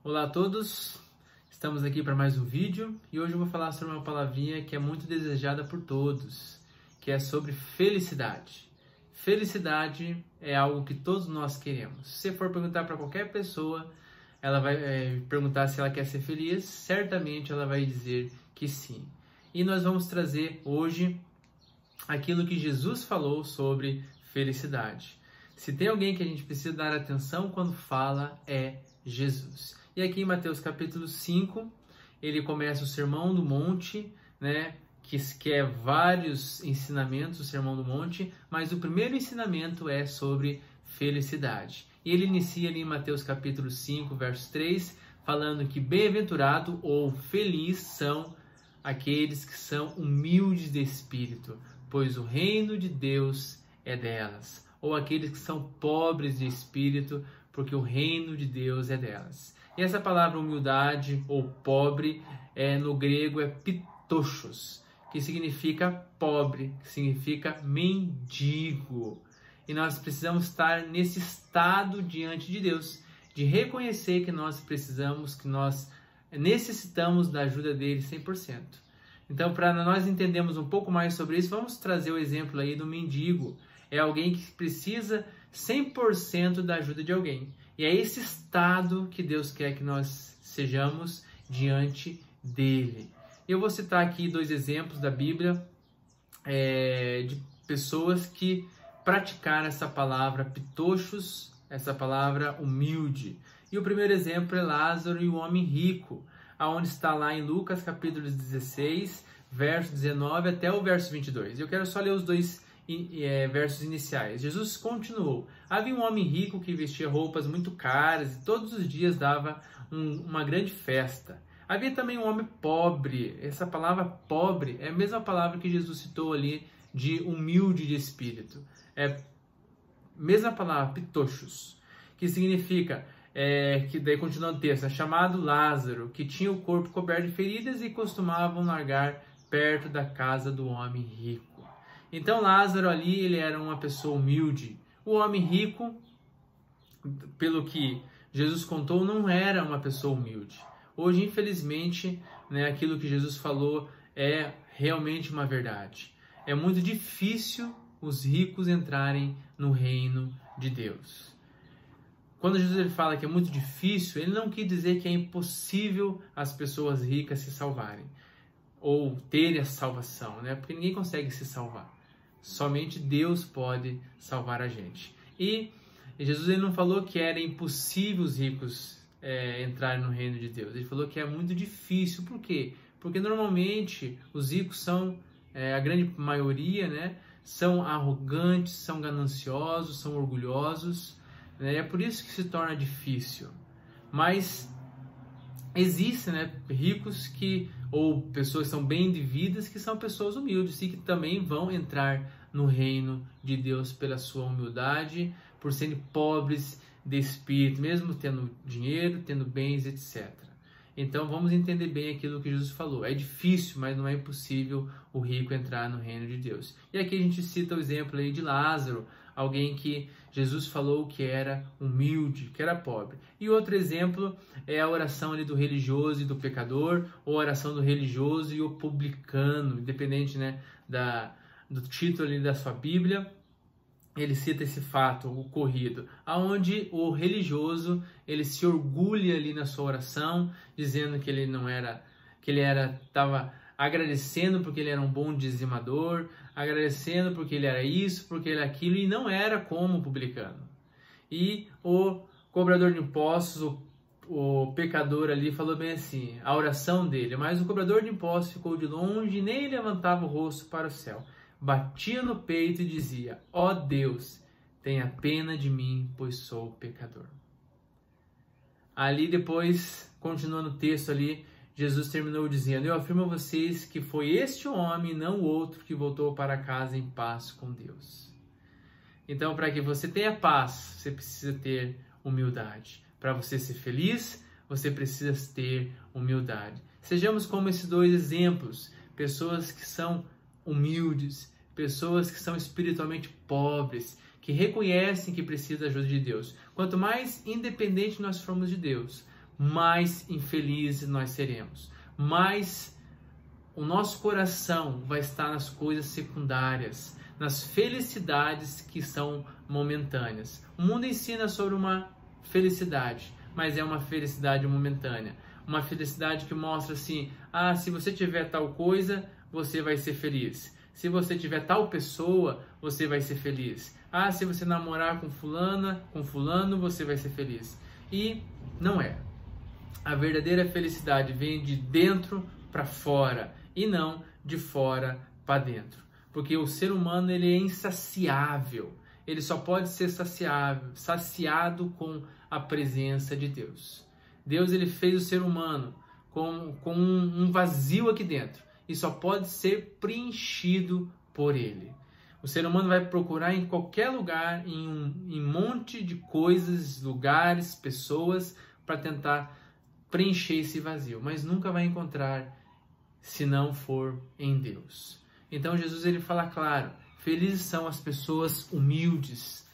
Olá a todos, estamos aqui para mais um vídeo e hoje eu vou falar sobre uma palavrinha que é muito desejada por todos, que é sobre felicidade. Felicidade é algo que todos nós queremos. Se você for perguntar para qualquer pessoa, ela vai perguntar se ela quer ser feliz, certamente ela vai dizer que sim. E nós vamos trazer hoje aquilo que Jesus falou sobre felicidade. Se tem alguém que a gente precisa dar atenção quando fala, é Jesus. E aqui em Mateus capítulo 5, ele começa o Sermão do Monte, né? Que é vários ensinamentos, o Sermão do Monte, mas o primeiro ensinamento é sobre felicidade. E ele inicia ali em Mateus capítulo 5, verso 3, falando que bem-aventurado ou feliz são aqueles que são humildes de espírito, pois o reino de Deus é delas. Ou aqueles que são pobres de espírito, porque o reino de Deus é delas. E essa palavra humildade ou pobre no grego é pitochos, que significa pobre, que significa mendigo. E nós precisamos estar nesse estado diante de Deus, de reconhecer que nós precisamos, que nós necessitamos da ajuda dele 100%. Então, para nós entendermos um pouco mais sobre isso, vamos trazer o exemplo aí do mendigo. É alguém que precisa 100% da ajuda de alguém. E é esse estado que Deus quer que nós sejamos diante dele. Eu vou citar aqui dois exemplos da Bíblia de pessoas que praticaram essa palavra pitochos, essa palavra humilde. E o primeiro exemplo é Lázaro e o homem rico, aonde está lá em Lucas capítulo 16, verso 19 até o verso 22. Eu quero só ler os dois versos iniciais. Jesus continuou: havia um homem rico que vestia roupas muito caras e todos os dias dava uma grande festa. Havia também um homem pobre. Essa palavra pobre é a mesma palavra que Jesus citou ali de humilde de espírito. É a mesma palavra, pitochos, que significa, que daí continuando o texto, é chamado Lázaro, que tinha o corpo coberto de feridas e costumavam largar perto da casa do homem rico. Então Lázaro ali, ele era uma pessoa humilde. O homem rico, pelo que Jesus contou, não era uma pessoa humilde. Hoje, infelizmente, aquilo que Jesus falou é realmente uma verdade. É muito difícil os ricos entrarem no reino de Deus. Quando Jesus fala que é muito difícil, ele não quis dizer que é impossível as pessoas ricas se salvarem ou terem a salvação, porque ninguém consegue se salvar. Somente Deus pode salvar a gente. E Jesus ele não falou que era impossível os ricos entrarem no reino de Deus. Ele falou que é muito difícil. Por quê? Porque normalmente os ricos são, a grande maioria, são arrogantes, são gananciosos, são orgulhosos. É por isso que se torna difícil. Mas existem ricos ou pessoas que são bem de vidas, que são pessoas humildes e que também vão entrar no reino de Deus pela sua humildade, por serem pobres de espírito, mesmo tendo dinheiro, tendo bens, etc. Então vamos entender bem aquilo que Jesus falou. É difícil, mas não é impossível o rico entrar no reino de Deus. E aqui a gente cita o exemplo aí de Lázaro, alguém que Jesus falou que era humilde, que era pobre. E outro exemplo é a oração ali do religioso e do pecador, ou a oração do religioso e o publicano, independente do título ali da sua Bíblia. Ele cita esse fato ocorrido, aonde o religioso ele se orgulha ali na sua oração, dizendo que ele não era, que ele estava agradecendo porque ele era um bom dizimador, agradecendo porque ele era isso, porque ele era aquilo, e não era como o publicano. E o cobrador de impostos, o pecador ali, falou bem assim, a oração dele: mas o cobrador de impostos ficou de longe e nem levantava o rosto para o céu. Batia no peito e dizia: ó Deus, tenha pena de mim, pois sou pecador. Ali depois, continuando o texto ali, Jesus terminou dizendo: eu afirmo a vocês que foi este homem, não o outro, que voltou para casa em paz com Deus. Então, para que você tenha paz, você precisa ter humildade. Para você ser feliz, você precisa ter humildade. Sejamos como esses dois exemplos, pessoas que são humildes, pessoas que são espiritualmente pobres, que reconhecem que precisam da ajuda de Deus. Quanto mais independente nós formos de Deus, mais infelizes nós seremos. Mais o nosso coração vai estar nas coisas secundárias, nas felicidades que são momentâneas. O mundo ensina sobre uma felicidade, mas é uma felicidade momentânea. Uma felicidade que mostra assim, se você tiver tal coisa, você vai ser feliz. Se você tiver tal pessoa, você vai ser feliz. Se você namorar com fulano, você vai ser feliz. E não é. A verdadeira felicidade vem de dentro para fora e não de fora para dentro. Porque o ser humano ele é insaciável. Ele só pode ser saciado com a presença de Deus. Deus ele fez o ser humano com um vazio aqui dentro e só pode ser preenchido por ele. O ser humano vai procurar em qualquer lugar, em um monte de coisas, lugares, pessoas, para tentar preencher esse vazio, mas nunca vai encontrar se não for em Deus. Então Jesus ele fala claro, felizes são as pessoas humildes.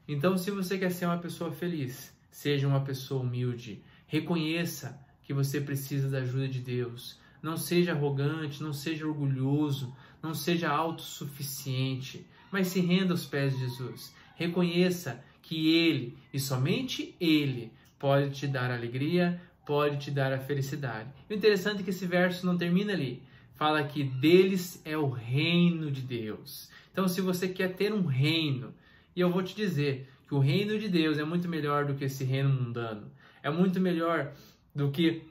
Então se você quer ser uma pessoa feliz, seja uma pessoa humilde. Reconheça que você precisa da ajuda de Deus. Não seja arrogante, não seja orgulhoso, não seja autossuficiente, mas se renda aos pés de Jesus. Reconheça que Ele, e somente Ele, pode te dar alegria, pode te dar a felicidade. O interessante é que esse verso não termina ali. Fala que deles é o reino de Deus. Então, se você quer ter um reino, e eu vou te dizer que o reino de Deus é muito melhor do que esse reino mundano. É muito melhor do que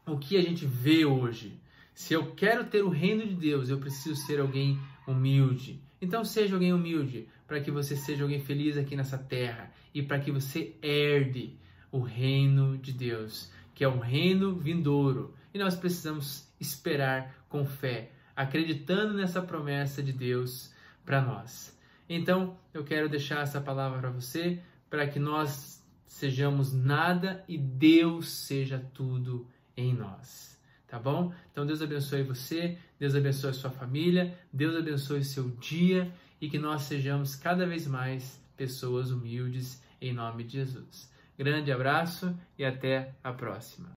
o que a gente vê hoje. Se eu quero ter o reino de Deus, eu preciso ser alguém humilde. Então seja alguém humilde, para que você seja alguém feliz aqui nessa terra e para que você herde o reino de Deus, que é um reino vindouro. E nós precisamos esperar com fé, acreditando nessa promessa de Deus para nós. Então, eu quero deixar essa palavra para você, para que nós sejamos nada e Deus seja tudo em nós. Tá bom? Então Deus abençoe você, Deus abençoe a sua família, Deus abençoe o seu dia e que nós sejamos cada vez mais pessoas humildes em nome de Jesus. Grande abraço e até a próxima.